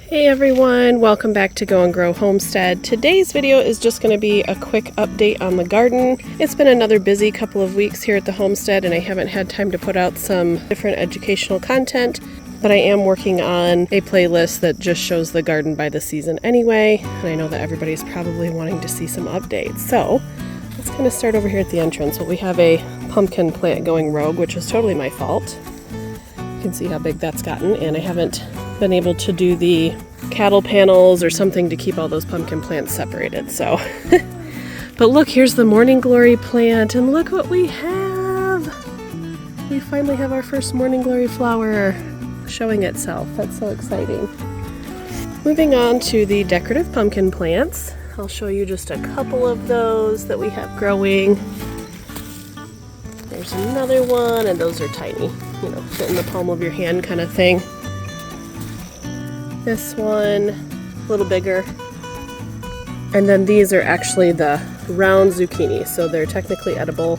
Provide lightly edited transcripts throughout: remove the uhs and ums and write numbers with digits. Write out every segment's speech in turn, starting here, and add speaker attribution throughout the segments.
Speaker 1: Hey everyone, welcome back to Go and Grow Homestead. Today's video is just going to be a quick update on the garden. It's been another busy couple of weeks here at the homestead and I haven't had time to put out some different educational content, but I am working on a playlist that just shows the garden by the season anyway, and I know that everybody's probably wanting to see some updates. So let's kind of start over here at the entrance. Well, we have a pumpkin plant going rogue, which is totally my fault. You can see how big that's gotten, and I haven't been able to do the cattle panels or something to keep all those pumpkin plants separated. So, but look, here's the morning glory plant, and look what we have. We finally have our first morning glory flower showing itself. That's so exciting. Moving on to the decorative pumpkin plants. I'll show you just a couple of those that we have growing. There's another one, and those are tiny, you know, fit in the palm of your hand kind of thing. This one, a little bigger. And then these are actually the round zucchini, so they're technically edible.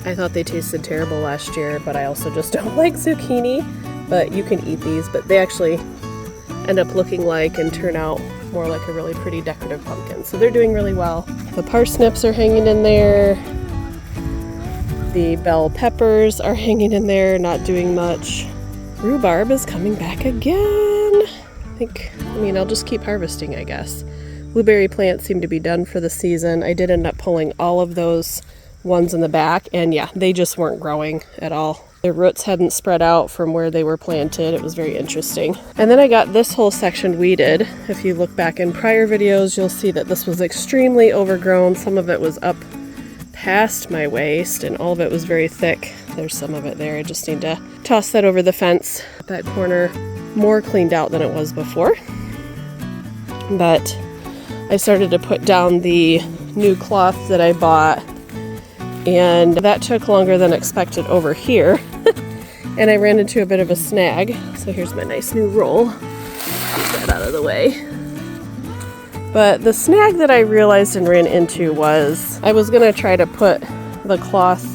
Speaker 1: I thought they tasted terrible last year, but I also just don't like zucchini. But you can eat these, but they actually end up looking like and turn out more like a really pretty decorative pumpkin. So they're doing really well. The parsnips are hanging in there. The bell peppers are hanging in there, not doing much. Rhubarb is coming back again. I'll just keep harvesting, I guess. Blueberry plants seem to be done for the season. I did end up pulling all of those ones in the back, and yeah, they just weren't growing at all. Their roots hadn't spread out from where they were planted. It was very interesting. And then I got this whole section weeded. If you look back in prior videos, you'll see that this was extremely overgrown. Some of it was up past my waist, and all of it was very thick. There's some of it there. I just need to toss that over the fence. That corner more cleaned out than it was before. But I started to put down the new cloth that I bought, and that took longer than expected over here. And I ran into a bit of a snag. So here's my nice new roll. Get that out of the way. But the snag that I realized and ran into was I was gonna try to put the cloth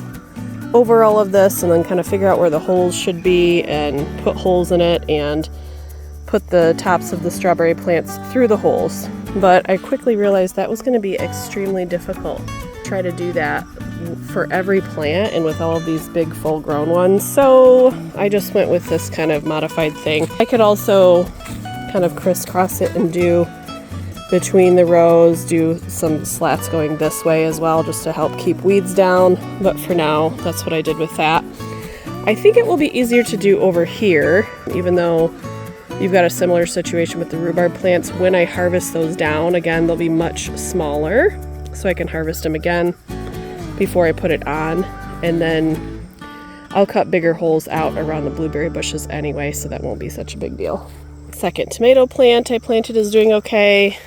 Speaker 1: over all of this and then kind of figure out where the holes should be and put holes in it and put the tops of the strawberry plants through the holes. But I quickly realized that was going to be extremely difficult. Try to do that for every plant and with all of these big full grown ones. So I just went with this kind of modified thing. I could also kind of crisscross it and do between the rows, do some slats going this way as well, just to help keep weeds down. But for now, that's what I did with that. I think it will be easier to do over here, even though you've got a similar situation with the rhubarb plants. When I harvest those down, again, they'll be much smaller, so I can harvest them again before I put it on. And then I'll cut bigger holes out around the blueberry bushes anyway, so that won't be such a big deal. Second tomato plant I planted is doing okay.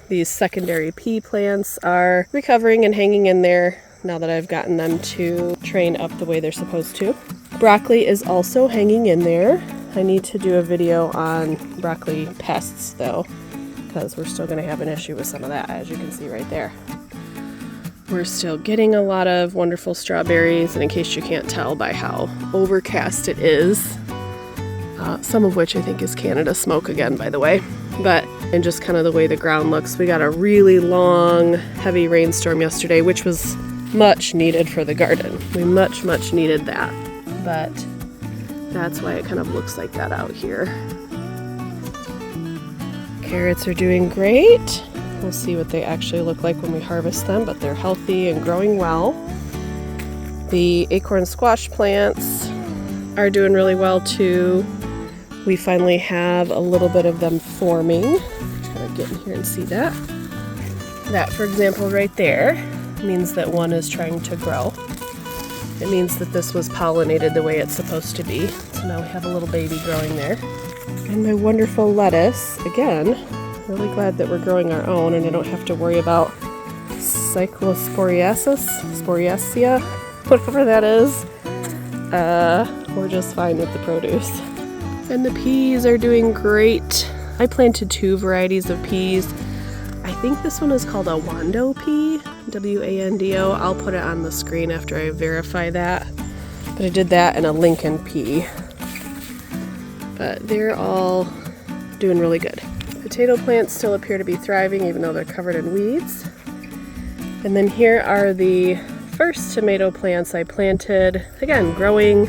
Speaker 1: These secondary pea plants are recovering and hanging in there now that I've gotten them to train up the way they're supposed to. Broccoli is also hanging in there. I need to do a video on broccoli pests though, because we're still going to have an issue with some of that, as you can see right there. We're still getting a lot of wonderful strawberries, and in case you can't tell by how overcast it is, some of which I think is Canada smoke again, by the way, and just kind of the way the ground looks. We got a really long, heavy rainstorm yesterday, which was much needed for the garden. We much needed that, but that's why it kind of looks like that out here. Carrots are doing great. We'll see what they actually look like when we harvest them, but they're healthy and growing well. The acorn squash plants are doing really well too. We finally have a little bit of them forming. Try to get in here and see that. That, for example, right there means that one is trying to grow. It means that this was pollinated the way it's supposed to be. So now we have a little baby growing there. And my wonderful lettuce, again, really glad that we're growing our own and I don't have to worry about Sporiaceae, whatever that is. We're just fine with the produce. And the peas are doing great. I planted 2 varieties of peas. I think this one is called a Wando pea, W-A-N-D-O. I'll put it on the screen after I verify that. But I did that and a Lincoln pea. But they're all doing really good. Potato plants still appear to be thriving even though they're covered in weeds. And then here are the first tomato plants I planted. Again, growing,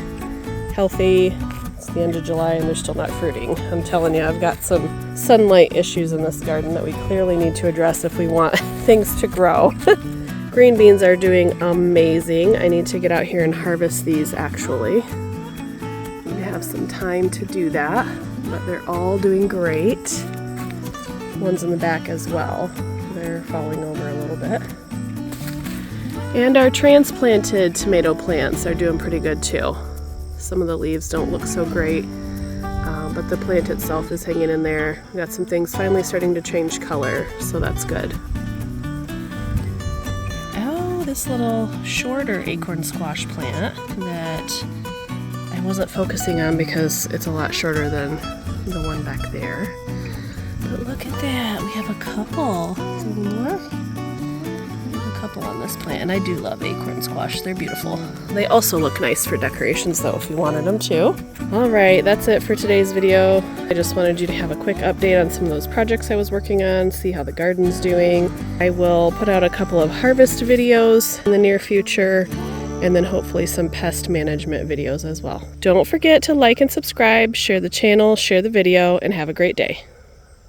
Speaker 1: healthy. It's the end of July and they're still not fruiting. I'm telling you, I've got some sunlight issues in this garden that we clearly need to address if we want things to grow. Green beans are doing amazing. I need to get out here and harvest these actually. We have some time to do that, but they're all doing great. Ones in the back as well. They're falling over a little bit. And our transplanted tomato plants are doing pretty good too. Some of the leaves don't look so great, but the plant itself is hanging in there. We got some things finally starting to change color, so that's good. Oh, this little shorter acorn squash plant that I wasn't focusing on because it's a lot shorter than the one back there. But look at that, we have a couple. More? A couple on this plant, and I do love acorn squash. They're beautiful. They also look nice for decorations though if you wanted them to. Alright, that's it for today's video. I just wanted you to have a quick update on some of those projects I was working on, see how the garden's doing. I will put out a couple of harvest videos in the near future, and then hopefully some pest management videos as well. Don't forget to like and subscribe, share the channel, share the video, and have a great day.